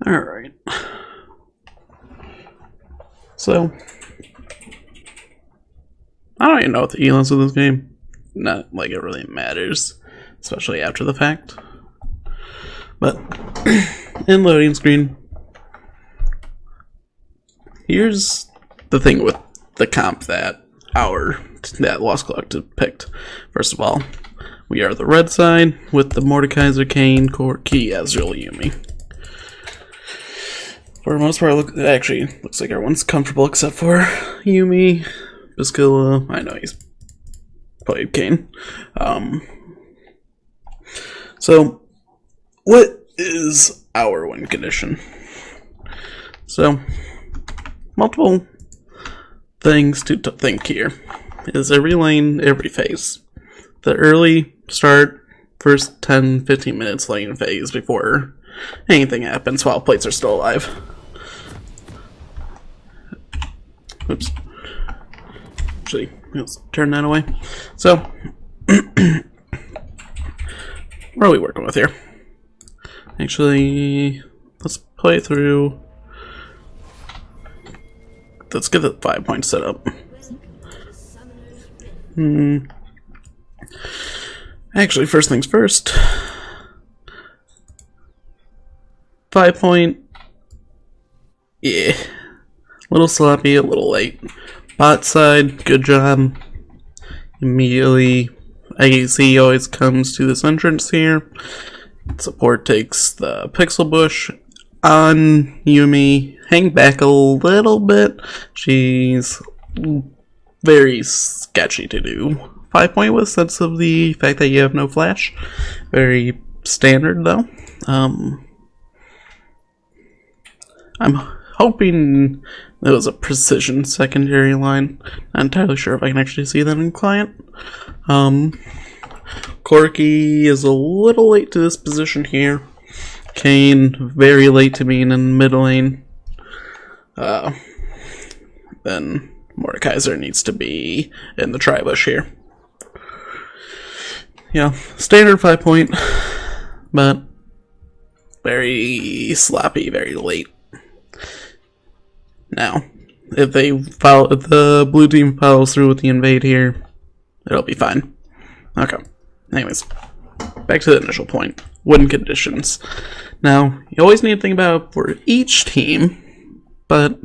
Alright. So, I don't even know what the elos of this game. Not like it really matters, especially after the fact. But, in loading screen, here's the thing with the comp that Lost Collective picked. First of all, we are the red side with the Mordekaiser, Kane, Corki, Ezreal, Yuumi. For the most part, it actually looks like everyone's comfortable except for Yuumi, Bascilla. I know he's played Kane. So, what is our win condition? So, multiple things to think here. Is every lane, every phase. The early start, first 10-15 minutes lane phase before anything happens while plates are still alive. Oops. Actually, let's turn that away. So, what are we working with here? Actually, let's play through. Let's get the 5-point setup. Actually, first things first. 5-point. Yeah. A little sloppy, a little late. Bot side, good job. Immediately, AEC always comes to this entrance here. Support takes the pixel bush on Yuumi. Hang back a little bit. She's very sketchy to do 5-point with, sense of the fact that you have no flash. Very standard though. I'm hoping it was a precision secondary line. Not entirely sure if I can actually see that in client. Corki is a little late to this position here. Kane very late to being in mid lane. Then Mordekaiser needs to be in the tri-bush here. Yeah, standard 5-point, but very sloppy, very late. Now, if the blue team follows through with the invade here, it'll be fine. Okay. Anyways, back to the initial point. Win conditions. Now, you always need to think about it for each team, but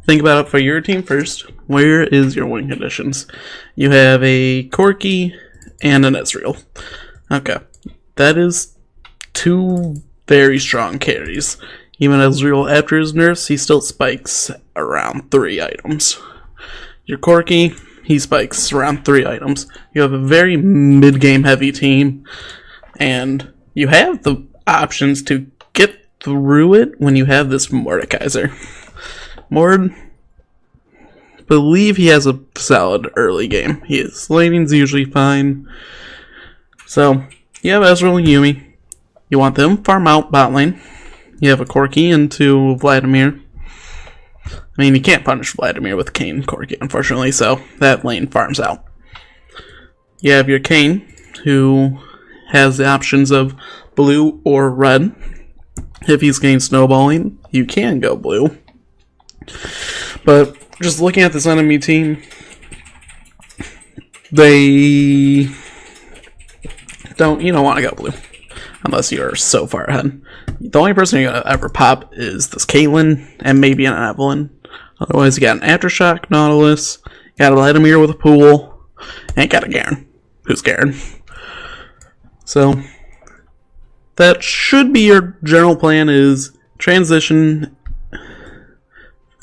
think about it for your team first. Where is your win conditions? You have a Corki and an Ezreal. Okay. That is two very strong carries. Even Ezreal, after his nerfs, he still spikes around 3 items. Your Corki, he spikes around 3 items. You have a very mid-game heavy team, and you have the options to get through it when you have this Mordekaiser. Mord, believe he has a solid early game. His laning's usually fine. So, you have Ezreal and Yuumi. You want them farm out bot lane. You have a Corki into Vladimir. I mean, you can't punish Vladimir with Kane Corki, unfortunately, so that lane farms out. You have your Kane, who has the options of blue or red. If he's getting snowballing, you can go blue. But just looking at this enemy team, you don't want to go blue unless you're so far ahead. The only person you're gonna ever pop is this Caitlyn and maybe an Evelynn. Otherwise, you got an Aftershock, Nautilus, you got a Vladimir with a pool, and you got a Garen, who's Garen. So that should be your general plan: is transition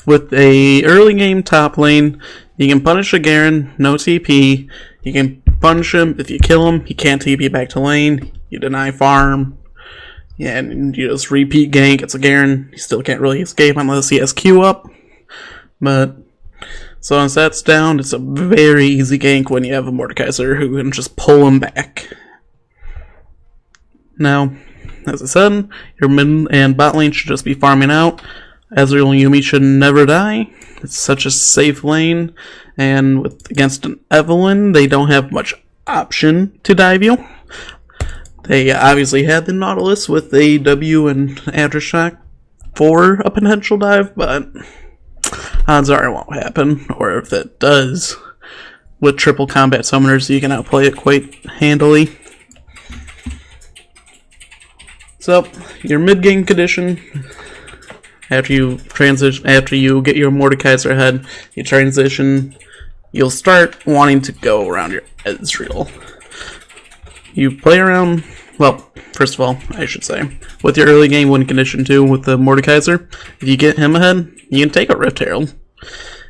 with a early game top lane. You can punish a Garen, no TP. You can punish him. If you kill him, he can't TP back to lane. You deny farm. Yeah, and you just repeat gank. It's a Garen. He still can't really escape unless he has Q up. But, so once that's down, it's a very easy gank when you have a Mordekaiser who can just pull him back. Now, as I said, your mid and bot lane should just be farming out. Ezreal and Yuumi should never die. It's such a safe lane. And against an Evelynn, they don't have much option to dive you. They obviously had the Nautilus with AW and Aftershock. for a potential dive, but odds are it won't happen. Or if it does, with triple combat summoners, you can outplay it quite handily. So, your mid-game condition, after you get your Mordekaiser head, you transition, you'll start wanting to go around your Ezreal. You play around, well, first of all, I should say, with your early game win condition too, with the Mordekaiser, if you get him ahead, you can take a Rift Herald.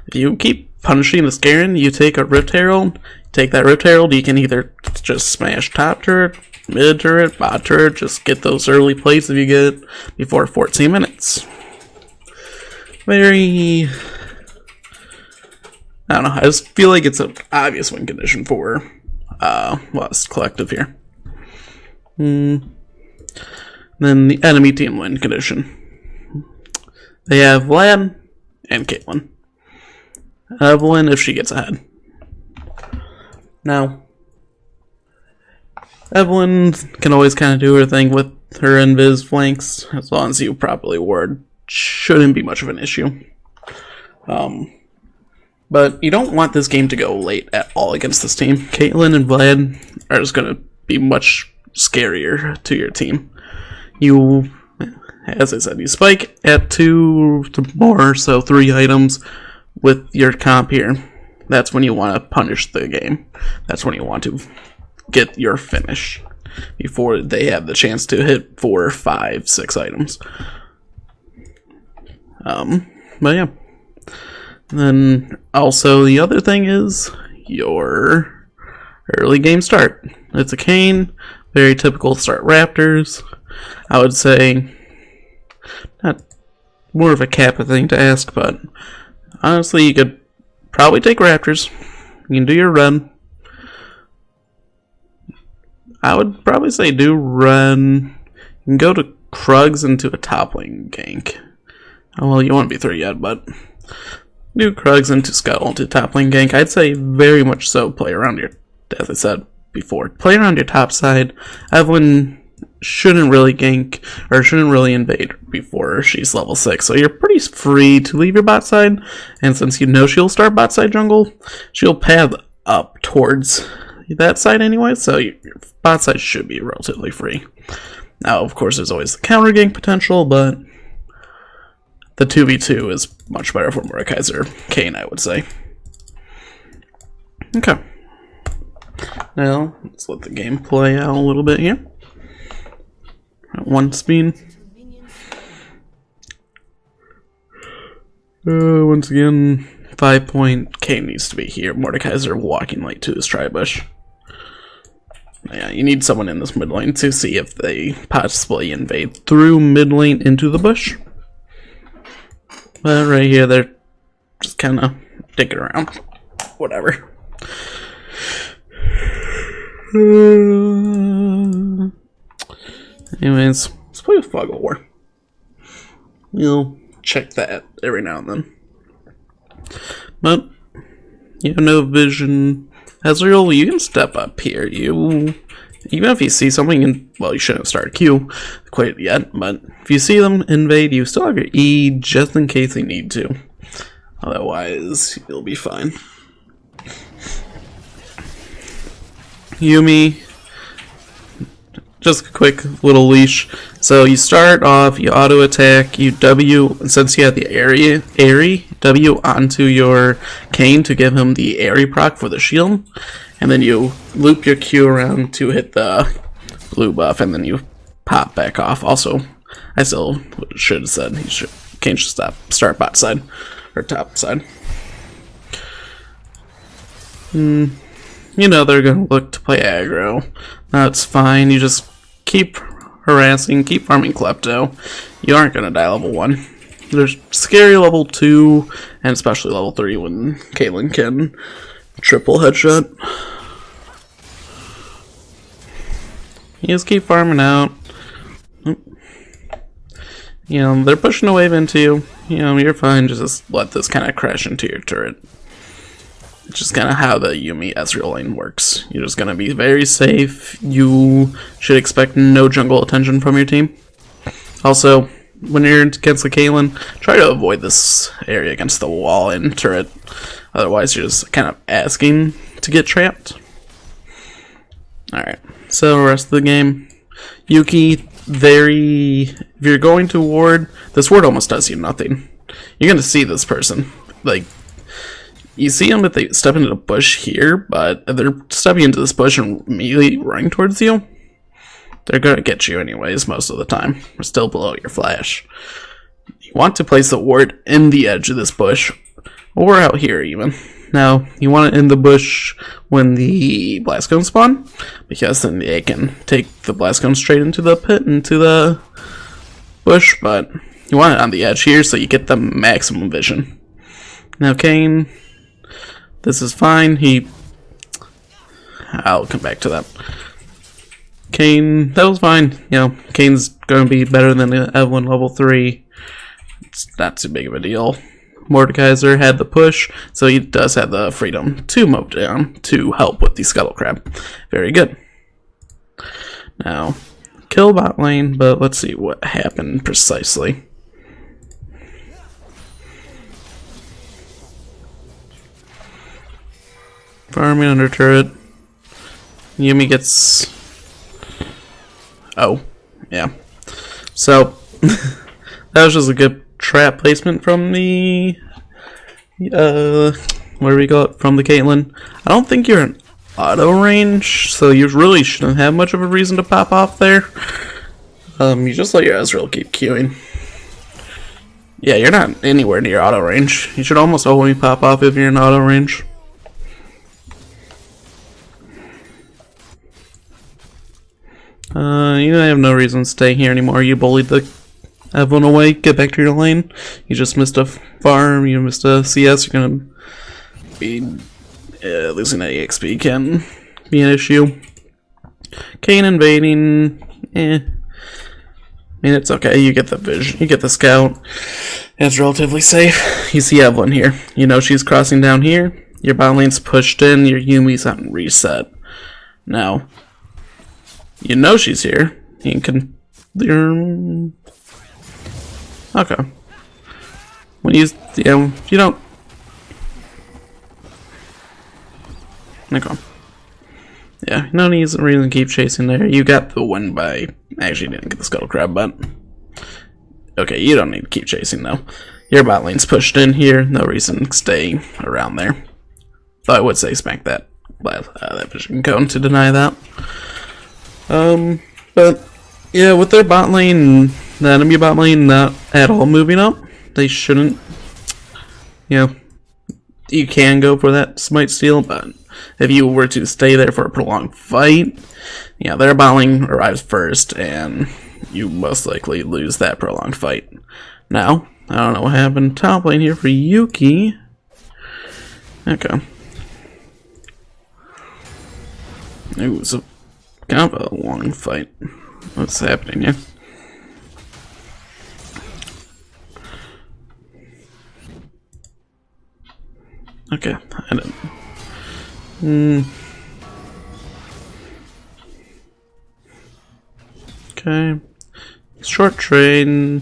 If you keep punishing the Garen, you take a Rift Herald, take that Rift Herald, you can either just smash top turret, mid turret, bot turret, just get those early plays if you get before 14 minutes. Very, I don't know, I just feel like it's an obvious win condition for Lost Collective here. Then the enemy team win condition. They have Vlad and Caitlyn. Evelyn if she gets ahead. Now, Evelyn can always kind of do her thing with her invis flanks, as long as you properly ward. Shouldn't be much of an issue. But you don't want this game to go late at all against this team. Caitlyn and Vlad are just going to be much scarier to your team. You, as I said, you spike at 2 to more, so 3 items with your comp here. That's when you want to punish the game. That's when you want to get your finish before they have the chance to hit 4, 5, 6 items. But yeah. Then also the other thing is your early game start. It's a Kayn, very typical start Raptors. I would say not more of a Kappa thing to ask, but honestly you could probably take Raptors. You can do your run. I would probably say do run. You can go to Krugs into a top lane gank. Oh, well, you won't be through yet, but do Krugs into Scuttle into top lane gank. I'd say very much so play around your, as I said before, play around your top side. Evelyn shouldn't really gank, or shouldn't really invade before she's level 6, so you're pretty free to leave your bot side, and since you know she'll start bot side jungle, she'll path up towards that side anyway, so your bot side should be relatively free. Now, of course, there's always the counter gank potential, but the 2v2 is much better for Mordekaiser Kayn, I would say. Okay. Now, let's let the game play out a little bit here. At 1 speed. Once again, 5 point. Kayn needs to be here. Mordekaiser walking late to his tri-bush. Yeah, you need someone in this mid lane to see if they possibly invade through mid lane into the bush. But right here, they're just kind of dicking around. Whatever. Anyways, let's play with Fog of War. You'll check that every now and then. But you have no vision. Ezreal, you can step up here. Even if you see something, well, you shouldn't start a Q quite yet, but if you see them invade, you still have your E just in case they need to. Otherwise, you'll be fine. Yuumi, just a quick little leash. So you start off, you auto attack, you W, and since you have the Airy, W onto your Kayn to give him the Airy proc for the shield, and then you loop your Q around to hit the blue buff, and then you pop back off. Also, I still should have said Kayn should start bot side, or top side. You know they're going to look to play aggro. That's fine. You just keep harassing, keep farming Klepto. You aren't going to die level 1. There's scary level 2, and especially level 3 when Caitlyn can triple headshot. You just keep farming out. You know, they're pushing a wave into you. You know, you're fine. Just let this kind of crash into your turret. It's just kind of how the Yuumi Ezreal lane works. You're just going to be very safe. You should expect no jungle attention from your team. Also, when you're against the Caitlyn, try to avoid this area against the wall and turret. Otherwise, you're just kind of asking to get trapped. Alright, so rest of the game. Yuki, if you're going to ward, this ward almost does you nothing. You're going to see this person. Like, you see them if they step into the bush here, but if they're stepping into this bush and immediately running towards you, they're going to get you anyways most of the time. We're still below your flash. You want to place the ward in the edge of this bush, or out here even. Now, you want it in the bush when the blast cones spawn, because then they can take the blast cone straight into the pit, into the bush, but you want it on the edge here so you get the maximum vision. Now, Kayn, this is fine. I'll come back to that. Kayn, that was fine. You know, Kayn's going to be better than Evelyn level 3. It's not too big of a deal. Mordekaiser had the push, so he does have the freedom to move down to help with the Scuttle Crab. Very good. Now, kill bot lane, but let's see what happened precisely. Farming under turret. Yuumi gets... Oh, yeah. So, that was just a good trap placement from the... what do we call it? From the Caitlyn. I don't think you're in auto range, so you really shouldn't have much of a reason to pop off there. You just let your Ezreal keep queuing. Yeah, you're not anywhere near auto range. You should almost always pop off if you're in auto range. You have no reason to stay here anymore. You bullied the Evelyn away. Get back to your lane. You just missed a farm. You missed a CS. You're gonna be losing that EXP can be an issue. Kayn invading. I mean, it's okay. You get the vision. You get the scout. It's relatively safe. You see Evelyn here. You know she's crossing down here. Your bot lane's pushed in. Your Yuumi's on reset. Now, you know she's here. You can... Okay. When you don't... Okay. Yeah, no need to really keep chasing there. You got the win by... Actually, you didn't get the Scuttle Crab, but... Okay, you don't need to keep chasing, though. Your bot lane's pushed in here. No reason to stay around there. Though I would say smack that vision cone to deny that. But yeah, with their bot lane, the enemy bot lane not at all moving up, they shouldn't. You know, you can go for that smite steal, but if you were to stay there for a prolonged fight, yeah, their bot lane arrives first, and you most likely lose that prolonged fight. Now, I don't know what happened top lane here for Yuki. Okay. It was kind of a long fight. What's happening here? Okay, I didn't. Okay. Short trade.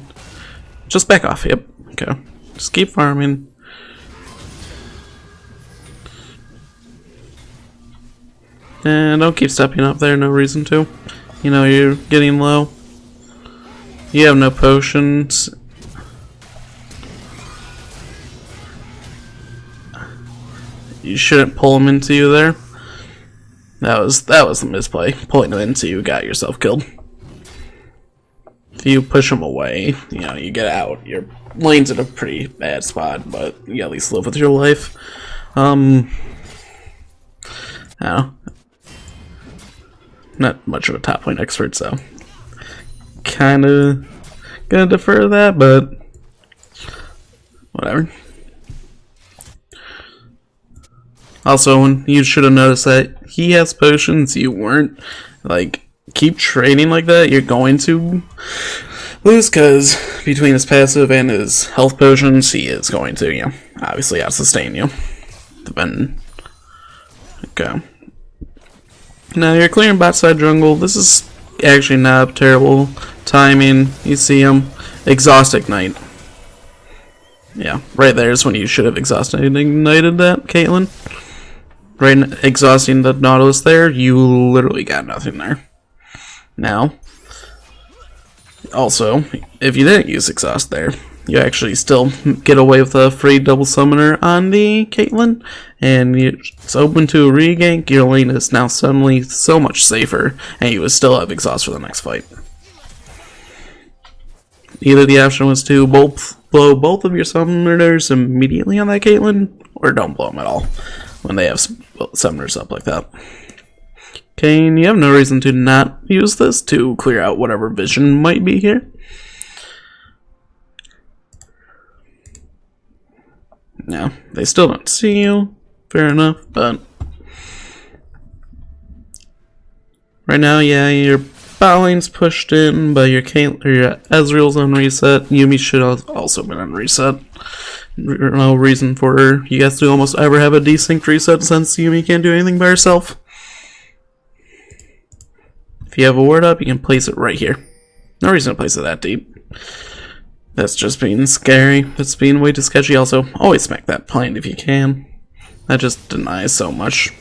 Just back off, yep. Okay. Just keep farming. And don't keep stepping up there, no reason to. You know, you're getting low. You have no potions. You shouldn't pull them into you there. That was the misplay. Pulling them into you got yourself killed. If you push them away, you know, you get out. Your lane's in a pretty bad spot, but you at least live with your life. I don't know. Not much of a top lane expert, so kinda gonna defer to that, but whatever. Also, when you should have noticed that he has potions, you weren't. Like, keep trading like that, you're going to lose, because between his passive and his health potions, he is going to, you know, obviously out-sustain you. Then, okay. Now you're clearing bot side jungle. This is actually not terrible timing. You see him. Exhaust Ignite. Yeah, right there is when you should have ignited that, Caitlyn. Right, exhausting the Nautilus there, you literally got nothing there. Now, also, if you didn't use exhaust there, you actually still get away with a free double summoner on the Caitlyn, and it's open to a regank. Your lane is now suddenly so much safer, and you would still have exhaust for the next fight. Either the option was to blow both of your summoners immediately on that Caitlyn, or don't blow them at all when they have summoners up like that. Kane, you have no reason to not use this to clear out whatever vision might be here. No, they still don't see you. Fair enough, but right now, yeah, your Bowling's pushed in, but your Ezreal's on reset. Yuumi should have also been on reset. No reason for you guys to almost ever have a desynced reset since Yuumi can't do anything by herself. If you have a ward up, you can place it right here. No reason to place it that deep. That's just being scary. That's being way too sketchy. Also, always smack that plant if you can. That just denies so much.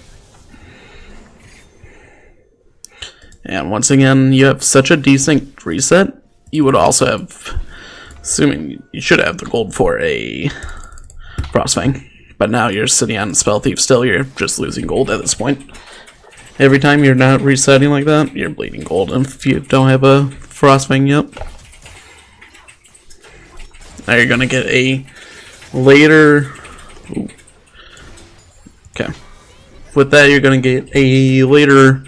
And once again, you have such a decent reset. You would also have, assuming you should have the gold for a Frostfang. But now you're sitting on Spell Thief still, you're just losing gold at this point. Every time you're not resetting like that, you're bleeding gold if you don't have a Frostfang yet. Now you're gonna get a later... Ooh. Okay. With that, you're gonna get a later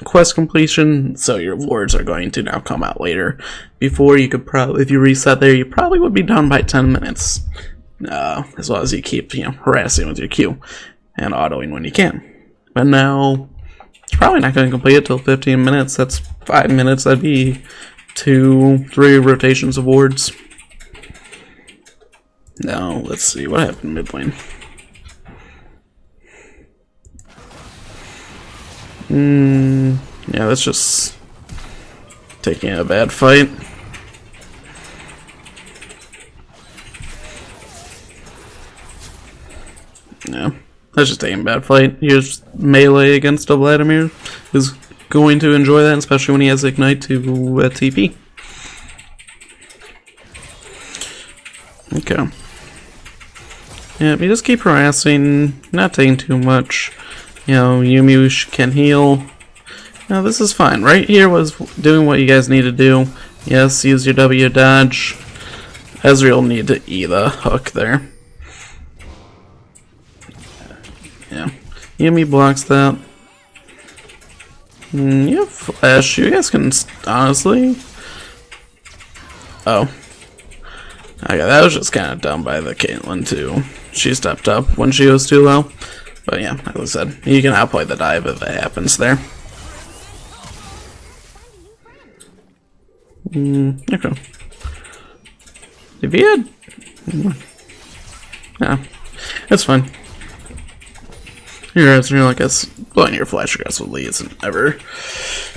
quest completion, so your wards are going to now come out later. Before, you could probably, if you reset there, you probably would be done by 10 minutes. As long as you keep, harassing with your Q and autoing when you can. But now, it's probably not going to complete it till 15 minutes. That's 5 minutes. That'd be 2-3 rotations of wards. Now, let's see what happened mid lane. Yeah, that's just taking a bad fight. Yeah, that's just taking a bad fight. Here's melee against a Vladimir, who's going to enjoy that, especially when he has Ignite to TP. Okay. Yeah, if you just keep harassing, not taking too much. Yuumi can heal. Now this is fine. Right here was doing what you guys need to do. Yes, use your W dodge. Ezreal need to E the hook there. Yeah. Yuumi blocks that. You have flash. You guys can honestly... Oh. Okay, that was just kind of dumb by the Caitlyn too. She stepped up when she was too low. But yeah, as I said, you can outplay the dive if it happens there. Okay. If you had... Yeah, that's fine. You're like us. Blowing your flash aggressively isn't ever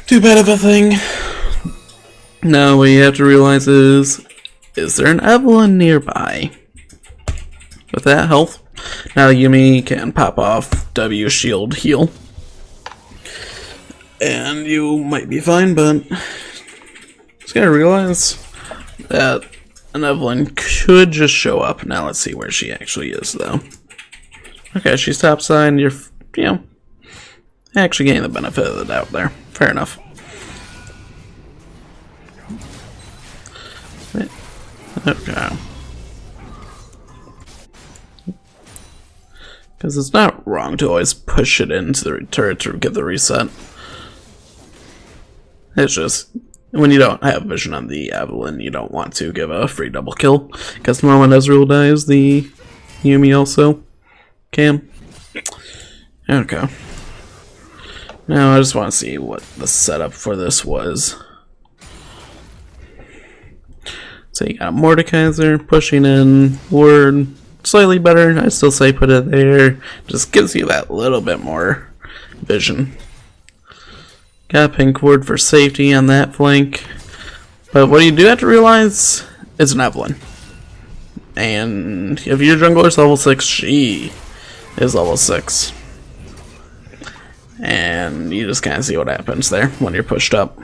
too bad of a thing. Now, what you have to realize is there an Evelynn nearby? With that health, now Yuumi can pop off W shield heal. And you might be fine, but just gotta realize that an Evelynn could just show up. Now let's see where she actually is, though. Okay, she's topside, you're, actually getting the benefit of the doubt there. Fair enough. Okay. Because it's not wrong to always push it into the turret to get the reset. It's just, when you don't have vision on the Evelynn, you don't want to give a free double kill. Because the moment Ezreal dies, the Yuumi also can. Okay. Now I just want to see what the setup for this was. So you got Mordekaiser pushing in, ward slightly better. I still say put it there. Just gives you that little bit more vision. Got pink ward for safety on that flank. But what you do have to realize is an Evelyn. And if your jungler is level 6, she is level 6. And you just kind of see what happens there when you're pushed up.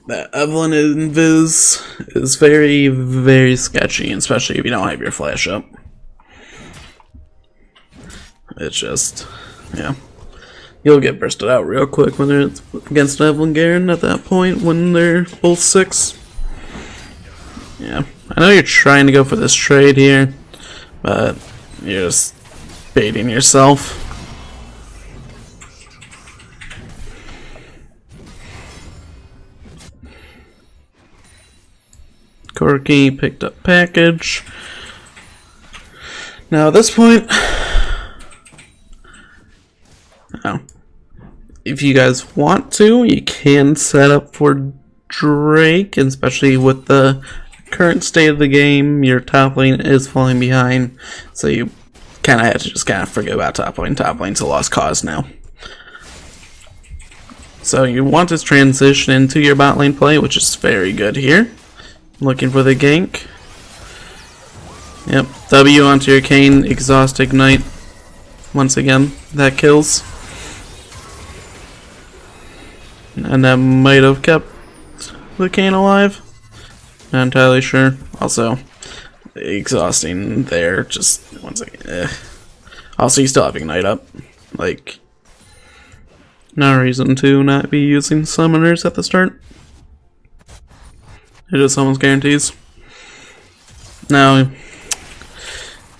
That Evelyn invis is very, very sketchy, especially if you don't have your flash up. It's just, yeah. You'll get bursted out real quick when they're against Evelyn Garen at that point when they're both 6. Yeah. I know you're trying to go for this trade here, but you're just baiting yourself. Corky picked up package. Now at this point, if you guys want to, you can set up for Drake, especially with the current state of the game. Your top lane is falling behind, so you kind of have to just kind of forget about top lane. Top lane's a lost cause now. So you want to transition into your bot lane play, which is very good here. Looking for the gank. Yep, W onto your Kayn, exhaust, ignite. Once again, that kills. And that might have kept the Kayn alive. Not entirely sure. Also, exhausting there. Just one second. Also, you still have ignite up. Like, no reason to not be using summoners at the start. It is almost guarantees. Now,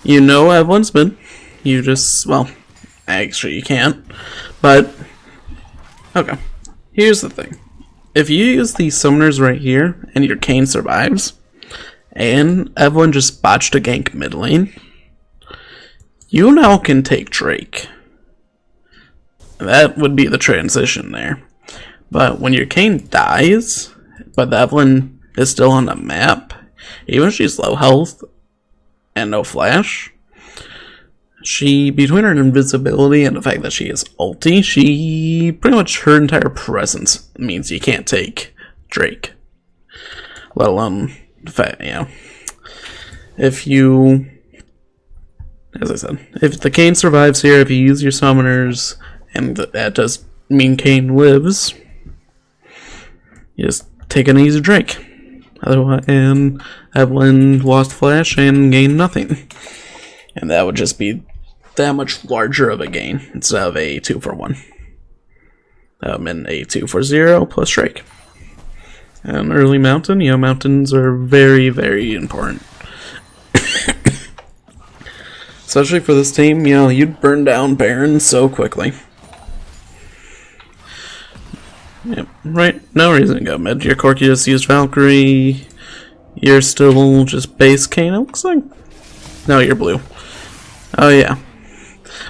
you know Evelyn's mid. You just, well, actually you can't. But, okay. Here's the thing. If you use these summoners right here, and your Kayn survives, and Evelyn just botched a gank mid lane, you now can take Drake. That would be the transition there. But when your Kayn dies, but the Evelyn is still on the map, even if she's low health and no flash, she, between her invisibility and the fact that she is ulti, she pretty much her entire presence means you can't take Drake. Let alone the fact, you know, if you, as I said, if the Kayn survives here, if you use your summoners, and that does mean Kayn lives, you just take an easy Drake. Otherwise, and Evelyn lost flash and gained nothing. And that would just be that much larger of a gain instead of a 2-for-1. That would have been a 2-for-0 plus Drake. And early mountain, you know, mountains are very, very important. Especially for this team, you know, you'd burn down Baron so quickly. Yep, right, no reason to go mid. Your Corky just used Valkyrie. You're still just base Kayn, it looks like. No, you're blue. Oh yeah.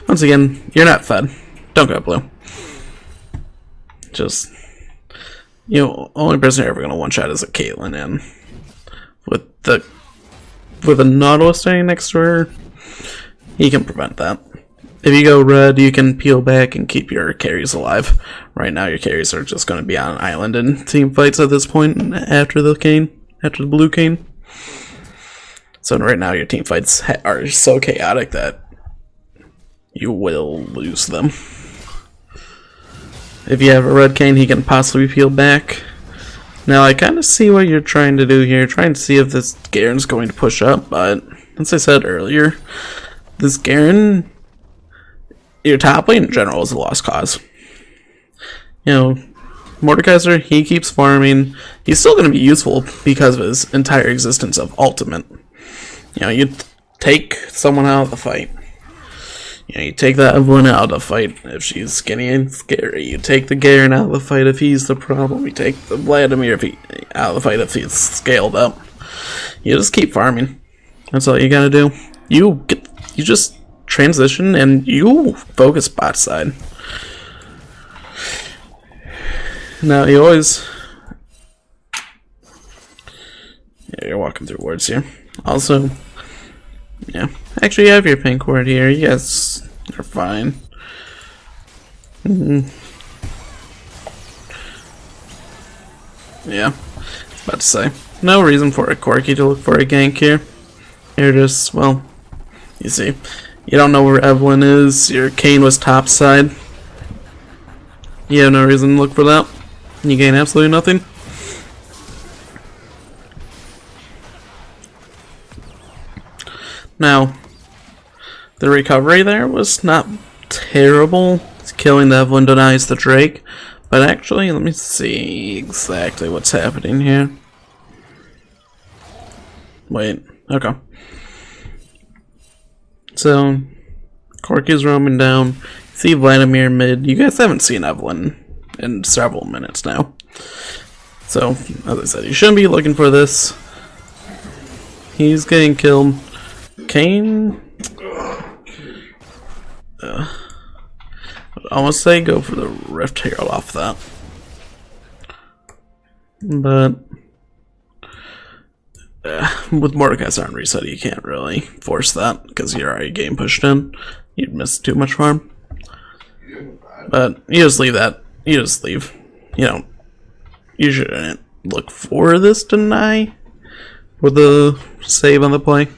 Once again, you're not fed. Don't go blue. Just, you know, only person you're ever gonna one-shot is a Caitlyn, and with a Nautilus standing next to her, he can prevent that. If you go red, you can peel back and keep your carries alive. Right now, your carries are just going to be on an island in team fights at this point after the blue Kayn. So right now, your team fights are so chaotic that you will lose them. If you have a red Kayn, he can possibly peel back. Now, I kind of see what you're trying to do here. Trying to see if this Garen's going to push up, but as I said earlier, this Garen, your top lane in general is a lost cause. You know, Mordekaiser, he keeps farming. He's still going to be useful because of his entire existence of ultimate. You know, you take someone out of the fight. You know, you take that Evelyn out of the fight if she's skinny and scary. You take the Garen out of the fight if he's the problem. You take the Vladimir out of the fight if he's scaled up. You just keep farming. That's all you gotta do. You just transition and you focus bot side. Now you always, yeah, you're walking through words here. Also, yeah, actually you have your pink ward here. You guys are fine. Yeah, about to say. No reason for a Corki to look for a gank here. You're just, well, you see. You don't know where Evelyn is. Your Kayn was top side. You have no reason to look for that. You gain absolutely nothing. Now, the recovery there was not terrible. Killing the Evelyn denies the Drake. But actually, let me see exactly what's happening here. Wait, okay. So, Corki's roaming down. See Vladimir mid. You guys haven't seen Evelyn in several minutes now. So, as I said, you shouldn't be looking for this. He's getting killed. Kayn? I almost say go for the Rift Herald off that. But with Mordekai's on reset, you can't really force that because you're already game pushed in. You'd miss too much farm. But you just leave that. You just leave. You know, you shouldn't look for this deny with the save on the play.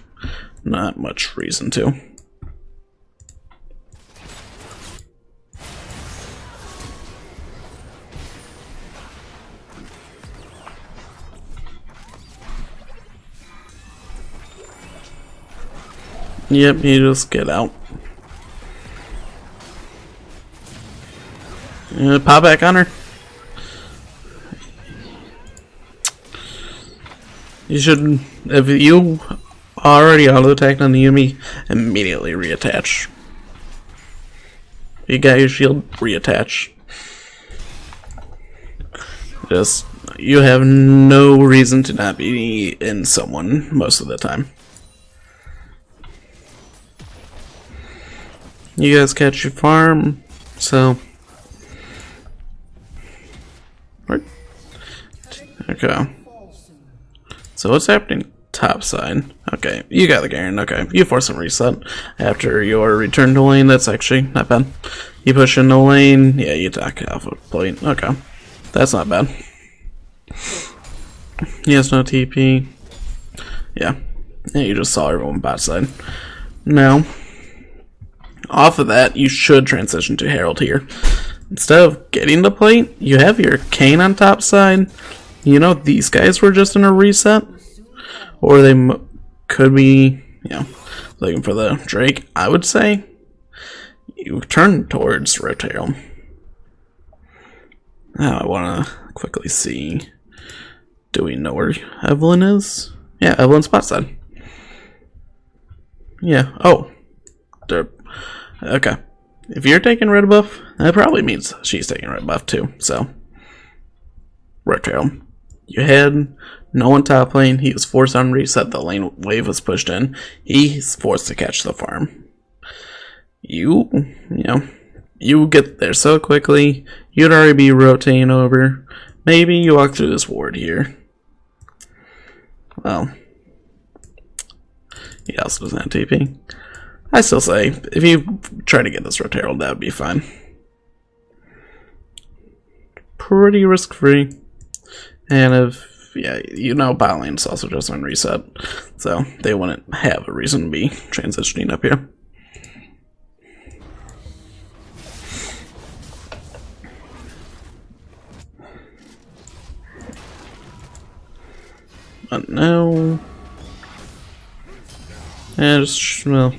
Not much reason to. Yep, you just get out. Pop back on her. You should, if you already auto-attacked on the enemy, immediately reattach. You got your shield, reattach. Just, you have no reason to not be in someone most of the time. You guys catch your farm, so. Okay. So what's happening top side? Okay, you got the Garen. Okay, you force some reset after your return to lane. That's actually not bad. You push into lane. Yeah, you attack alpha plate. Okay, that's not bad. He has no TP. Yeah, you just saw everyone bot side. Now, off of that, you should transition to Herald here. Instead of getting the plate, you have your Kayn on top side. You know, these guys were just in a reset. Or they could be, you know, looking for the Drake. I would say you turn towards Rift Herald. Now I want to quickly see. Do we know where Evelyn is? Yeah, Evelyn's bot side. Yeah, oh. Okay. If you're taking red buff, that probably means she's taking red buff too, so. Rift Herald. You had no one top lane, he was forced on reset, the lane wave was pushed in. He's forced to catch the farm. You know, you get there so quickly, you'd already be rotating over. Maybe you walk through this ward here. Well, he also doesn't have TP. I still say, if you try to get this Rift Herald, that would be fine. Pretty risk-free. And if, yeah, you know, bot lane's also just on reset, so they wouldn't have a reason to be transitioning up here. But no. Yeah, just, well,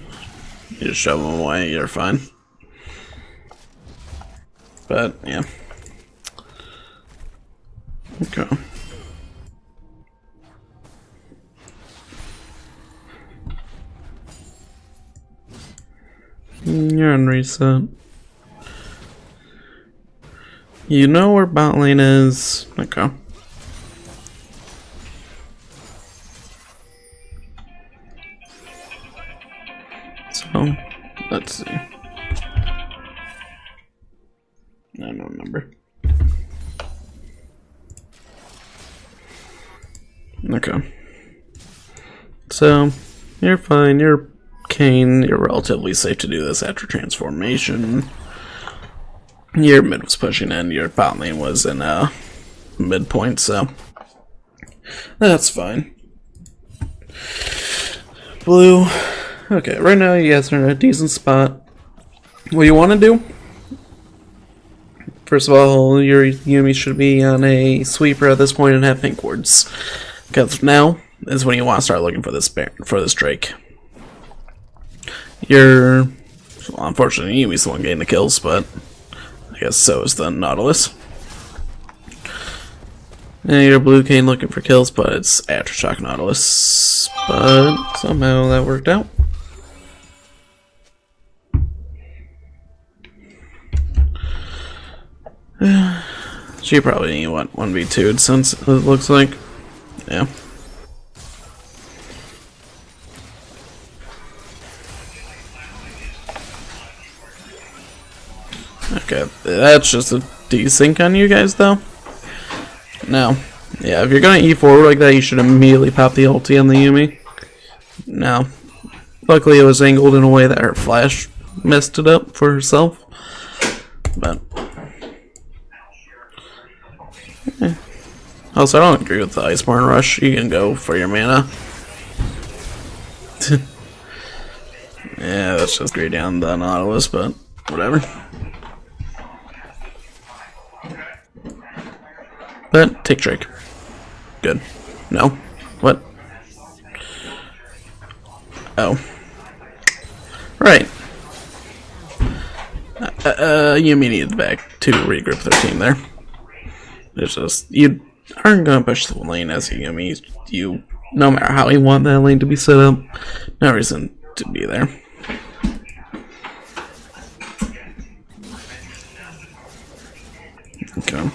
you just shove them away, you're fine. But, yeah. Okay. You're on reset. You know where bot lane is. Okay. So, let's see. I don't remember. Okay. So, you're fine. You're Kayn. You're relatively safe to do this after transformation. Your mid was pushing in. Your bot lane was in midpoint, so that's fine. Blue. Okay, right now you guys are in a decent spot. What you want to do? First of all, your Yumi should be on a sweeper at this point and have pink wards, because now is when you want to start looking for this Drake. Well, unfortunately, Yumi's the one getting the kills, but I guess so is the Nautilus. And your blue cane looking for kills, but it's Aftershock Nautilus. But somehow that worked out. She probably need 1v2'd since it looks like. Yeah. Okay, that's just a desync on you guys though. No. Yeah, if you're gonna E forward like that, you should immediately pop the ulti on the Yumi. No. Luckily it was angled in a way that her flash messed it up for herself. But also, I don't agree with the Iceborne Rush. You can go for your mana. Yeah, that's just greedy on the Nautilus, but whatever. But take Drake. Good. No? What? Oh. Right. You needed back to regroup their team there. It's just, you aren't gonna push the lane as Yumi. You, no matter how you want that lane to be set up, no reason to be there. Okay.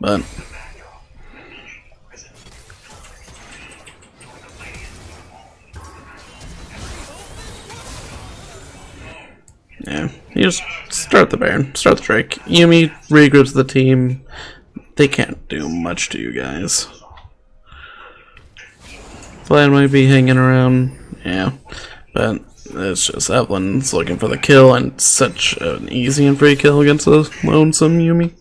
But yeah, you just start the Baron, start the Drake. Yumi regroups the team. They can't do much to you guys. Vlad might be hanging around, yeah, but it's just Evelyn's looking for the kill, and it's such an easy and free kill against a lonesome Yumi.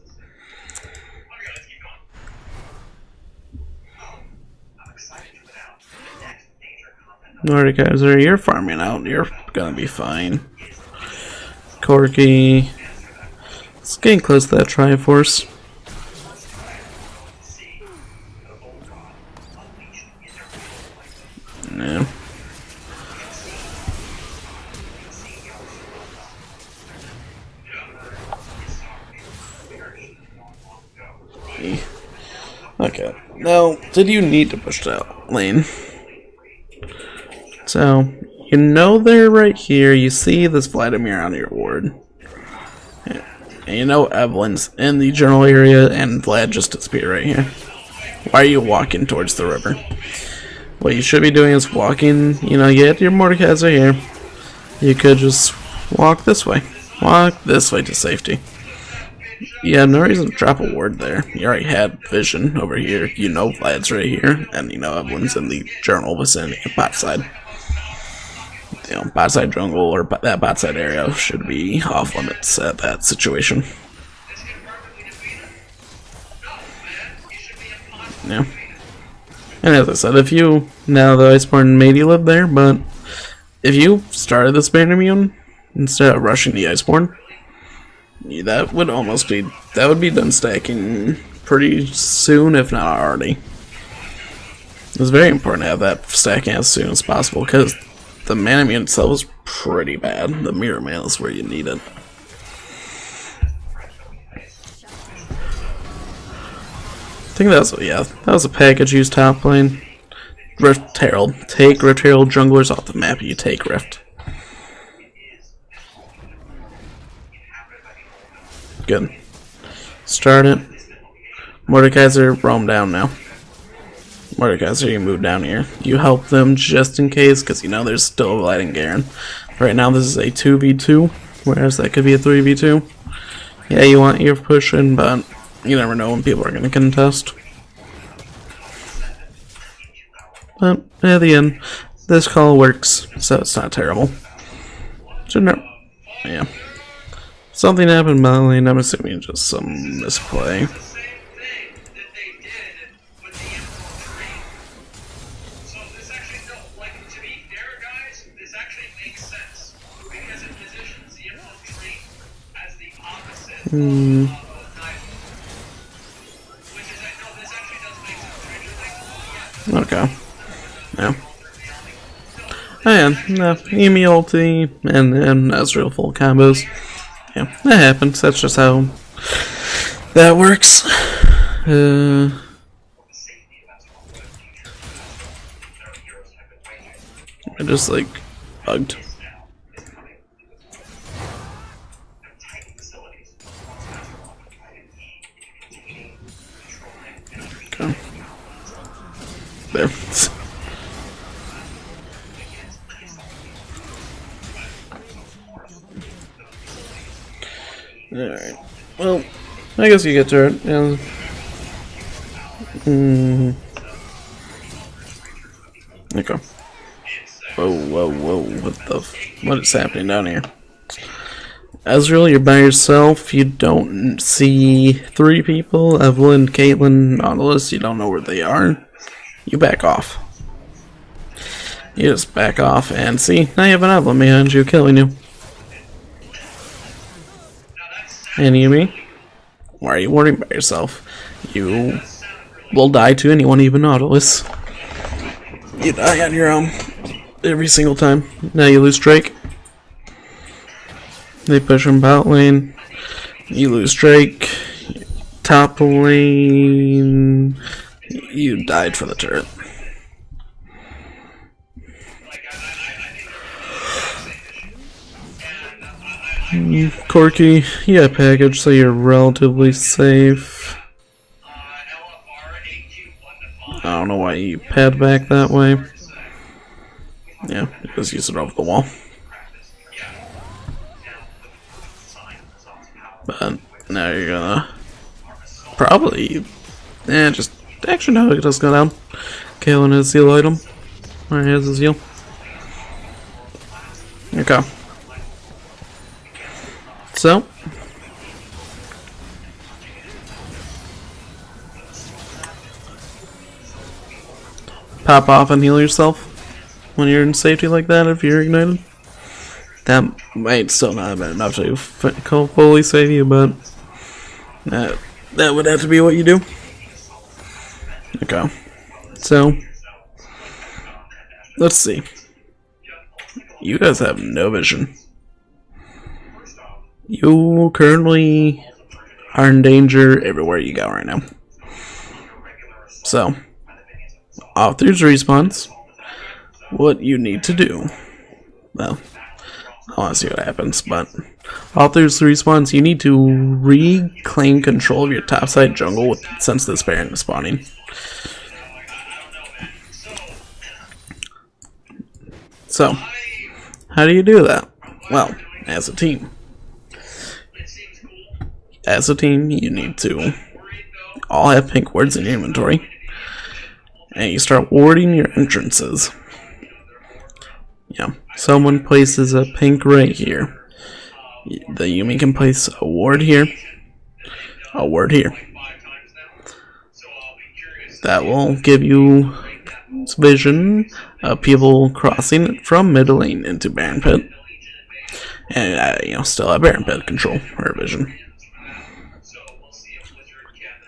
Alright guys, you're farming out, you're gonna be fine. Corki, it's getting close to that Triforce. Yeah. Okay, now, did you need to push that lane? So, you know they're right here, you see this Vladimir on your ward. And you know Evelyn's in the general area, and Vlad just disappeared right here. Why are you walking towards the river? What you should be doing is walking, you know, you get your Mordekaiser here. You could just walk this way. Walk this way to safety. You have no reason to drop a ward there. You already had vision over here. You know Vlad's right here, and you know Evelyn's in the general vicinity of bot side. You know, bot side jungle or that bot side area should be off limits at that situation. Yeah. And as I said, if you, now the Iceborne made you live there, but if you started this Band Immune instead of rushing the Iceborne, that would be done stacking pretty soon, if not already. It's very important to have that stacking as soon as possible, because the mana immune itself is pretty bad. The mirror mana is where you need it. I think that was a package used top lane. Rift Herald. Take Rift Herald junglers off the map, you take Rift. Good. Start it. Mordekaiser, roam down now. Mordekaiser, you move down here. You help them just in case, because you know there's still a Vlad and Garen. Right now this is a 2v2, whereas that could be a 3v2. Yeah, you want your push in, but you never know when people are going to contest. But at the end, this call works, so it's not terrible. So no, yeah. Something happened bot lane. I'm assuming just some misplay. Okay. Yeah. Oh yeah, no, Emi ulti, and then Ezreal full combos. Yeah, that happens. That's just how that works. I just like bugged. Okay. There. Alright. Well, I guess you get to it. Yeah. Okay. Whoa. What is happening down here? Ezreal, you're by yourself. You don't see 3 people. Evelyn, Caitlyn, Nautilus, you don't know where they are. You back off. You just back off and see, now you have an Evelyn behind you killing you. And Yumi, why are you worrying about yourself? You will die to anyone, even Nautilus. You die on your own every single time. Now you lose Drake. They push him bot lane. You lose Drake. Top lane. You died for the turret. Corky, yeah, package, so you're relatively safe. I don't know why you pad back that way. Yeah, just use it over the wall. But now you're gonna probably, just actually no, it does go down. Kaelin has heal item, or he has his heal. Okay. So, pop off and heal yourself when you're in safety like that if you're ignited. That might still not have been enough to fully save you, but that would have to be what you do. Okay. So, let's see. You guys have no vision. You currently are in danger everywhere you go right now. So, off there's respawns. What you need to do, well, I want to see what happens, but off there's respawns, you need to reclaim control of your topside jungle since this Baron is spawning. So, how do you do that? Well, as a team. As a team, you need to all have pink wards in your inventory. And you start warding your entrances. Yeah, someone places a pink right here. The Yumi can place a ward here. A ward here. That will give you vision of people crossing from mid lane into Baron Pit. And, still have Baron Pit control or vision.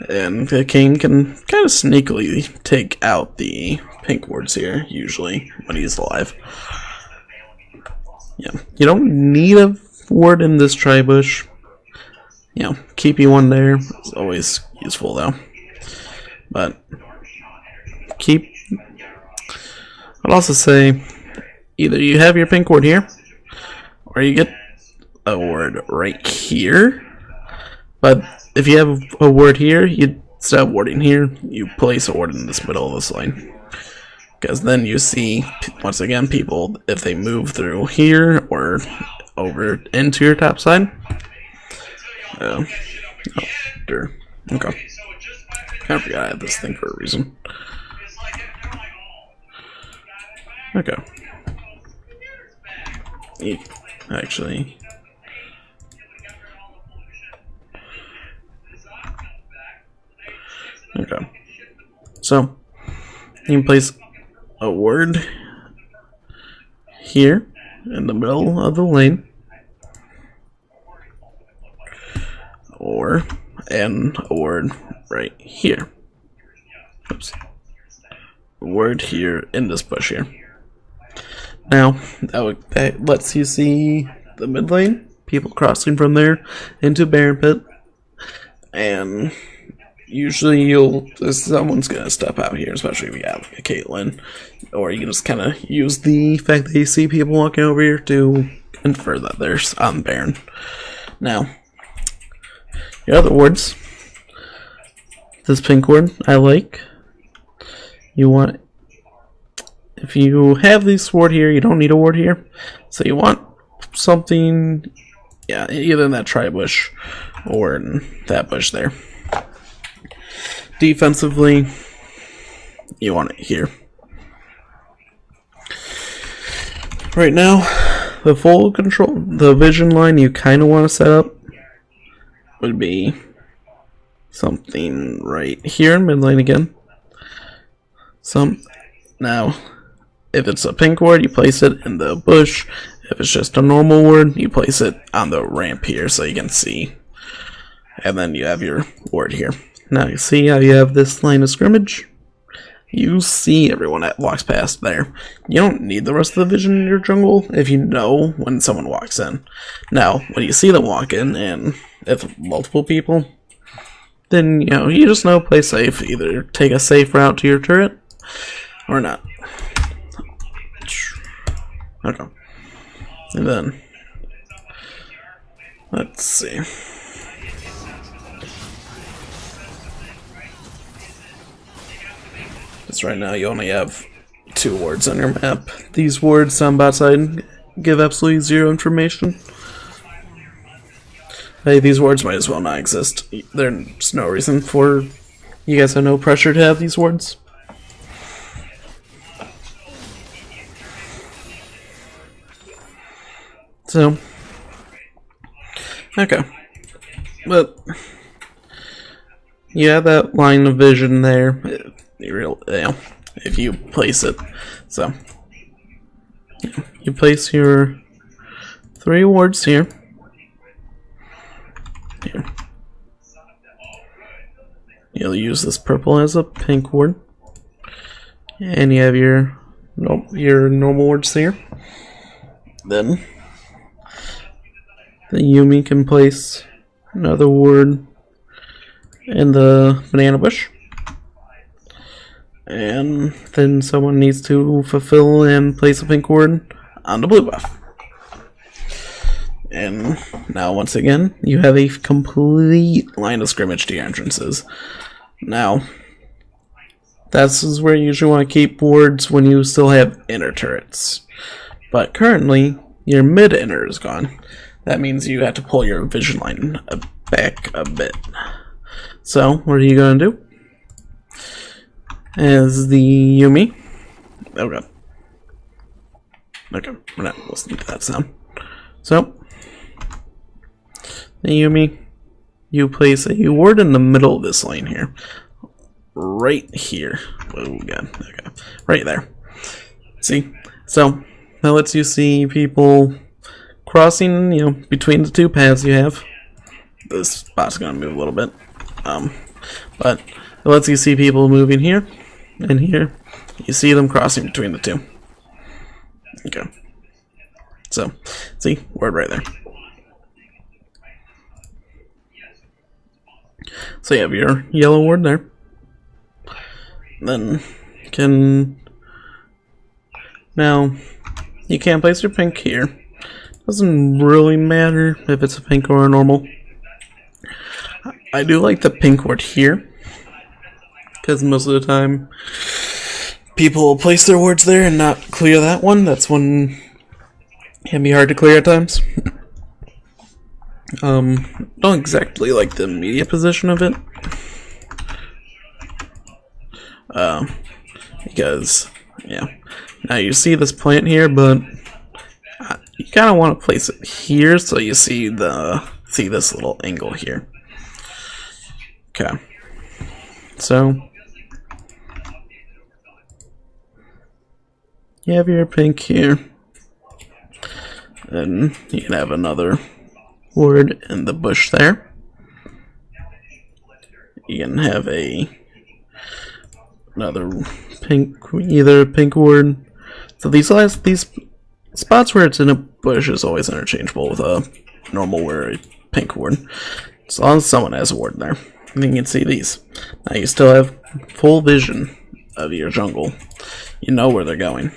And the king can kind of sneakily take out the pink wards here, usually, when he's alive. Yeah, you don't need a ward in this tri-bush. Keeping one there is always useful, though. But, I'd also say, either you have your pink ward here, or you get a ward right here. But if you have a ward here, you stop warding here, you place a ward in this middle of this lane. Because then you see, once again, people, if they move through here or over into your top side. Okay. I forgot I had this thing for a reason. Okay. Actually, Okay. So, you can place a word here in the middle of the lane, and a word right here. Oops. A word here in this bush here. Now, that lets you see the mid lane, people crossing from there into Baron Pit, and usually someone's gonna step out here, especially if you have like a Caitlyn, or you can just kind of use the fact that you see people walking over here to infer that there's on Baron. Now, your other wards, this pink ward I like. If you have this ward here, you don't need a ward here, so you want something, yeah, either in that tri-bush or in that bush there. Defensively, you want it here. Right now, the vision line you kind of want to set up would be something right here in mid lane again. Now, if it's a pink ward, you place it in the bush. If it's just a normal ward, you place it on the ramp here so you can see. And then you have your ward here. Now you see how you have this line of scrimmage? You see everyone that walks past there. You don't need the rest of the vision in your jungle if you know when someone walks in. Now, when you see them walk in, and if multiple people, then you just know play safe. Either take a safe route to your turret or not. Okay. And then let's see. Because right now you only have 2 wards on your map. These wards on bot side give absolutely 0 information. Hey, these wards might as well not exist. There's no reason for you guys have no pressure to have these wards. So, okay, but you have that line of vision there. If you place it, so you place your 3 wards here. You'll use this purple as a pink ward, and you have your normal wards here. Then the Yumi can place another ward in the banana bush. And then someone needs to fulfill and place a pink ward on the blue buff. And now once again, you have a complete line of scrimmage to your entrances. Now, this is where you usually want to keep wards when you still have inner turrets. But currently, your mid inner is gone. That means you have to pull your vision line back a bit. So, what are you going to do? As the Yumi. Oh god. Okay, we're not listening to that sound. So, the Yumi, you place a ward in the middle of this lane here. Right here. Oh god, okay. Right there. See? So, that lets you see people crossing, between the 2 paths you have. This spot's gonna move a little bit. But it lets you see people moving here and here. You see them crossing between the 2. Okay. So, see? Word right there. So you have your yellow ward there. Then now you can't place your pink here. Doesn't really matter if it's a pink or a normal. I do like the pink ward here, because most of the time people will place their wards there and not clear that one. That's one can be hard to clear at times. Don't exactly like the media position of it. Because, now you see this plant here, but you kind of want to place it here so you see this little angle here. Okay. So you have your pink here, and you can have another ward in the bush there. You can have another pink, either pink ward. So these spots where it's in a bush is always interchangeable with a normal ward, a pink ward, as long as someone has a ward there. And you can see these. Now you still have full vision of your jungle. You know where they're going.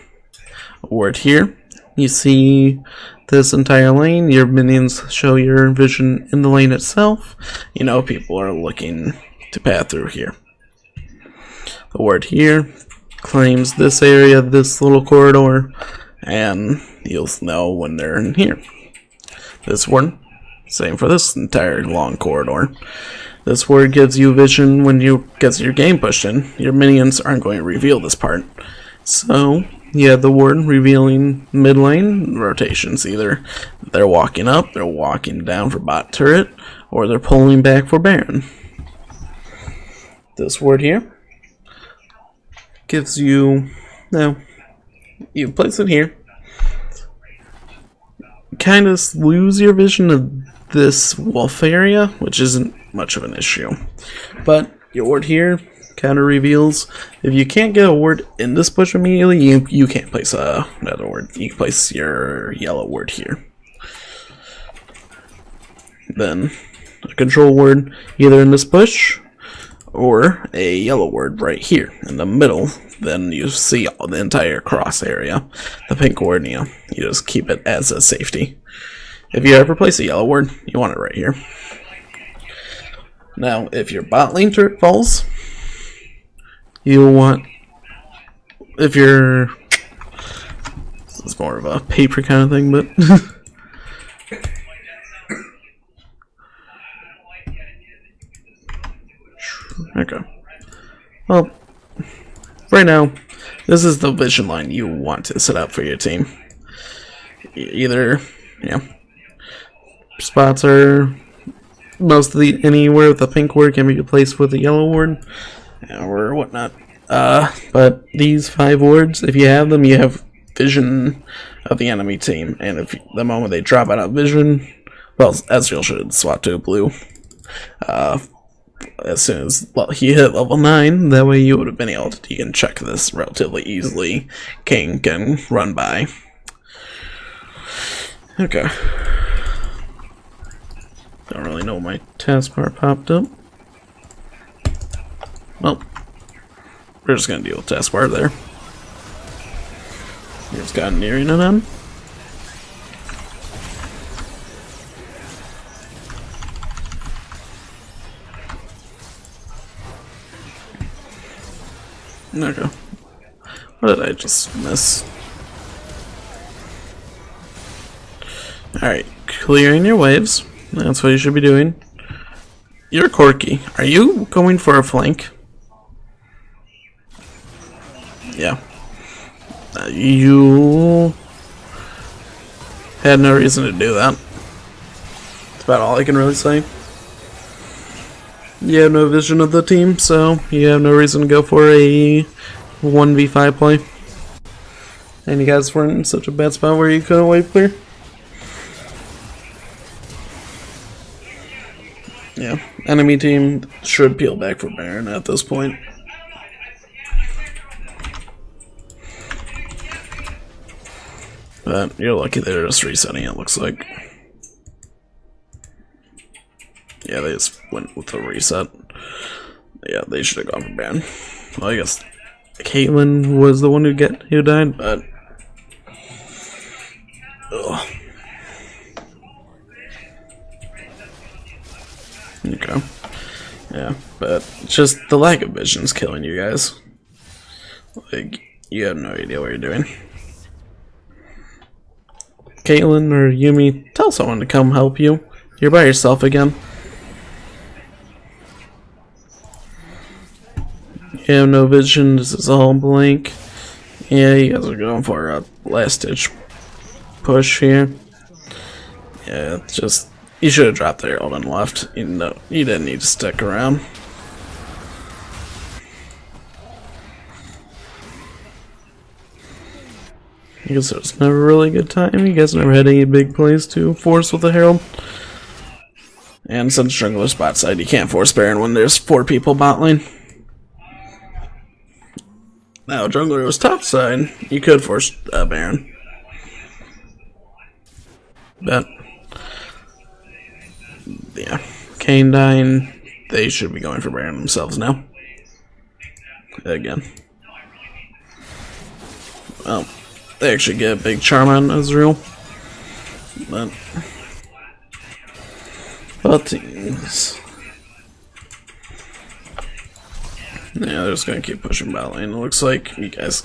A ward here. You see this entire lane. Your minions show your vision in the lane itself. You know people are looking to path through here. The ward here claims this area, this little corridor, and you'll know when they're in here. This ward, same for this entire long corridor. This ward gives you vision when you get your game pushed in. Your minions aren't going to reveal this part. So you have the ward revealing mid lane rotations. Either they're walking up, they're walking down for bot turret, or they're pulling back for Baron. This ward here gives you, now you place it here, kind of lose your vision of this wolf area, which isn't much of an issue, but your ward here kind of reveals. If you can't get a ward in this bush immediately, you can't place another ward. You can place your yellow ward here, then a control ward either in this bush or a yellow word right here in the middle. Then you see all the entire cross area. The pink word, you just keep it as a safety. If you ever place a yellow word, you want it right here. Now, if your bot lane turret falls, you'll want, if you're, this is more of a paper kind of thing, but okay. Well, right now, this is the vision line you want to set up for your team. Either, spots are mostly anywhere with a pink ward can be replaced with a yellow ward or whatnot. But these 5 wards, if you have them, you have vision of the enemy team. And if the moment they drop out of vision, well, Ezreal should swap to a blue. As soon as he hit level 9, that way you would have been able to, you can check this relatively easily. King can run by. Okay. Don't really know my taskbar popped up. Well, we're just gonna deal with taskbar there. Here's got an Arena on. Okay. What did I just miss? Alright, clearing your waves. That's what you should be doing. You're Corky. Are you going for a flank? Yeah. You had no reason to do that. That's about all I can really say. You have no vision of the team, so you have no reason to go for a 1v5 play. And you guys weren't in such a bad spot where you couldn't wave clear. Yeah, enemy team should peel back for Baron at this point. But you're lucky they're just resetting, it looks like. Yeah, they just went with the reset. Yeah, they should have gone for Baron. Well, I guess Caitlyn was the one who died, but ugh. Okay. Yeah, but just the lack of vision's killing you guys. Like, you have no idea what you're doing. Caitlyn or Yumi, tell someone to come help you. You're by yourself again. You have no vision, this is all blank. Yeah, you guys are going for a last ditch push here. Yeah, it's just, you should have dropped the herald and left. You know, you didn't need to stick around. I guess it was never really a good time. You guys never had any big plays to force with the Herald. And since jungler's bot side, you can't force Baron when there's 4 people bot lane. Now, jungler was top side, you could force Baron. But, yeah. Kane dying, they should be going for Baron themselves now. Again. Well, they actually get a big charm on Ezreal. But teams. Yeah, they're just gonna keep pushing bot lane. It looks like you guys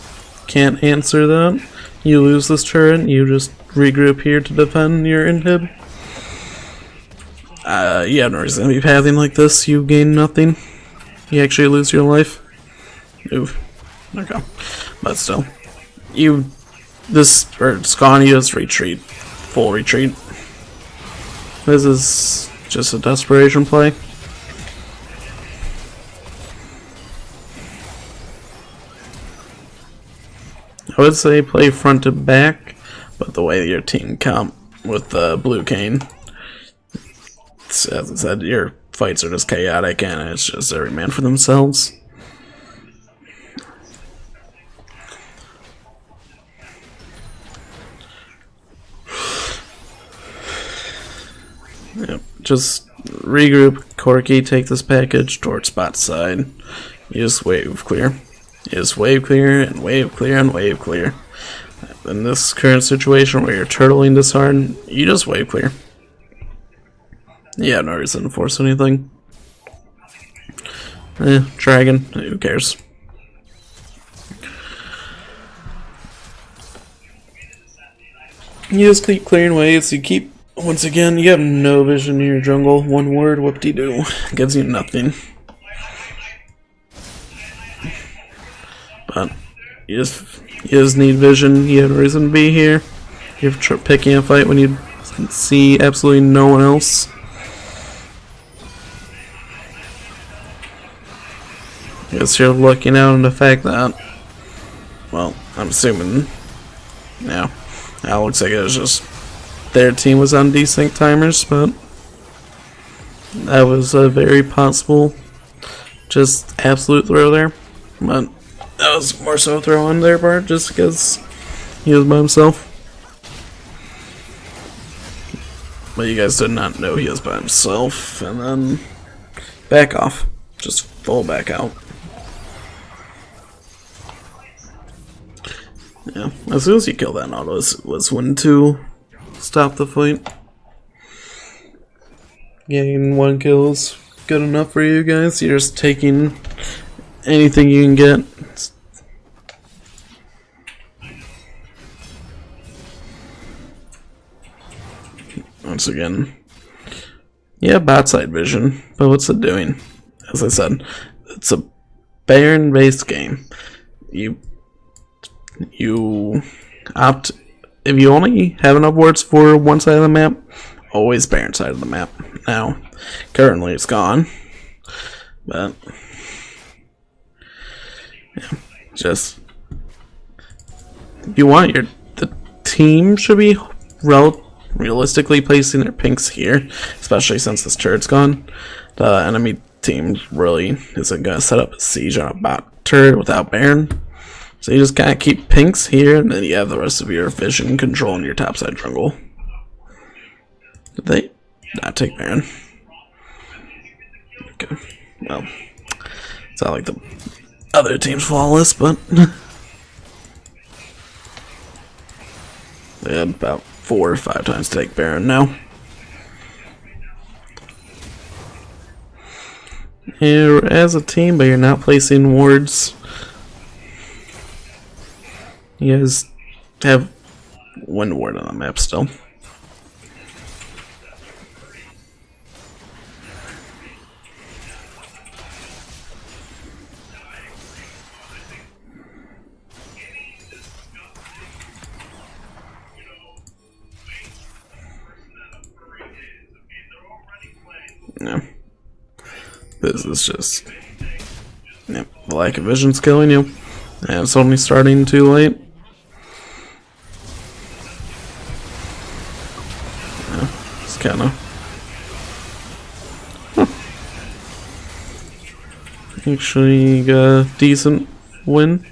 can't answer that. You lose this turret, you just regroup here to defend your inhib. You have no reason to be pathing like this. You gain nothing. You actually lose your life. Oof. Okay. But still. It's gone, you just retreat. Full retreat. This is just a desperation play. I would say play front to back, but the way your team comp with the blue Kane, as I said, your fights are just chaotic and it's just every man for themselves. Yep, just regroup, Corki, take this package towards bot side. You just wave clear. You just wave clear and wave clear and wave clear. In this current situation where you're turtling this hard, you just wave clear. Yeah, no reason to force anything. Dragon, who cares? You just keep clearing waves, you keep, once again, you have no vision in your jungle. One word, whoop-de-doo. Gives you nothing. But you just need vision. You have no reason to be here. You're picking a fight when you see absolutely no one else. I guess you're looking out on the fact that, well, I'm assuming, yeah, it looks like it was just their team was on desync timers, but that was a very possible, just absolute throw there. But that was more so a throw on their part, just because he was by himself. But you guys did not know he was by himself, and then back off. Just full back out. Yeah, as soon as you kill that Nautilus, it was when to stop the fight. Getting 1 kill is good enough for you guys. You're just taking anything you can get. Once again, yeah, bot side vision, but what's it doing? As I said, it's a Baron-based game. You opt, if you only have enough wards for one side of the map, always Baron side of the map. Now, currently it's gone, but yeah, just if you want the team should be realistically placing their pinks here, especially since this turret's gone. The enemy team really isn't gonna set up a siege on a bot turret without Baron. So you just kind of keep pinks here, and then you have the rest of your vision controlling your topside jungle. Did they not take Baron? Okay, well, it's not like the other team's flawless, but they had about 4 or 5 times to take Baron now. You're as a team, but you're not placing wards. You guys have 1 ward on the map still. No. This is just, yep, the lack of vision's killing you. And it's only starting too late. kinda. Actually got a decent win.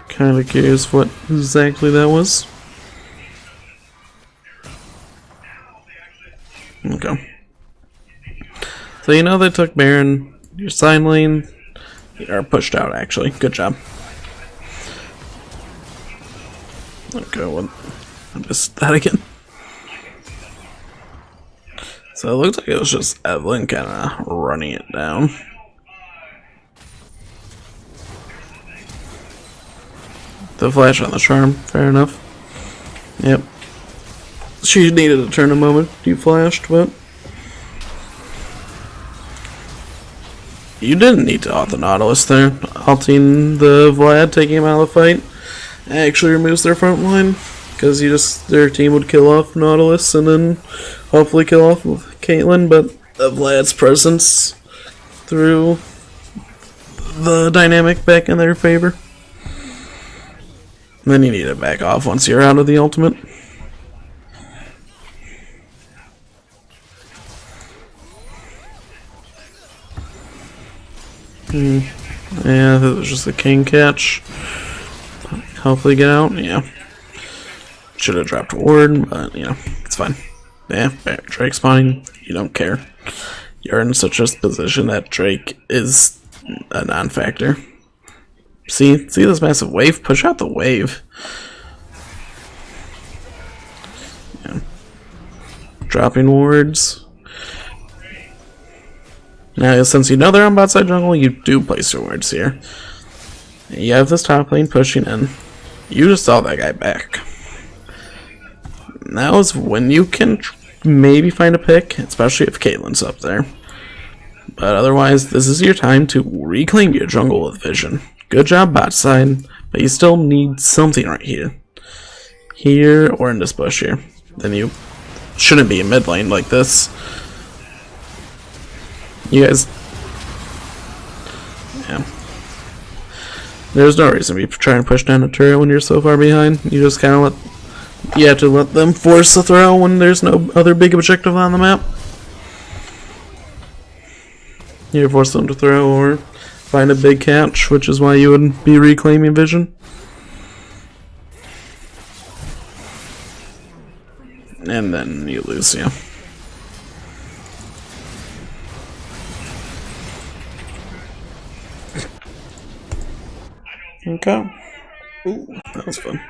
Kinda curious what exactly that was. Okay. So you know they took Baron, your sign lane, are pushed out actually. Good job. Okay, well, I missed that again. So it looks like it was just Evelyn kinda running it down. The flash on the charm, fair enough. Yep. She needed to turn a moment, you flashed, but you didn't need to ult the Nautilus there. Ulting the Vlad, taking him out of the fight, actually removes their front line, because their team would kill off Nautilus and then hopefully kill off Caitlyn, but the Vlad's presence threw the dynamic back in their favor. And then you need to back off once you're out of the ultimate. Yeah, that was just a king catch. Hopefully get out, yeah. Should have dropped a ward, but you know, it's fine. Yeah, Drake's fine. You don't care. You're in such a position that Drake is a non-factor. See this massive wave? Push out the wave. Yeah. Dropping wards. Now, since you know they're on bot side jungle, you do place your wards here. You have this top lane pushing in. You just saw that guy back. Now is when you can maybe find a pick, especially if Caitlyn's up there. But otherwise, this is your time to reclaim your jungle with vision. Good job bot side, but you still need something right here. Here or in this bush here. Then you shouldn't be in mid lane like this. You guys... Yeah. There's no reason to be trying to push down a turret when you're so far behind. You just kind of you have to let them force the throw when there's no other big objective on the map. You force them to throw or find a big catch, which is why you would be reclaiming vision. And then you lose, yeah. Okay. Ooh, that was fun.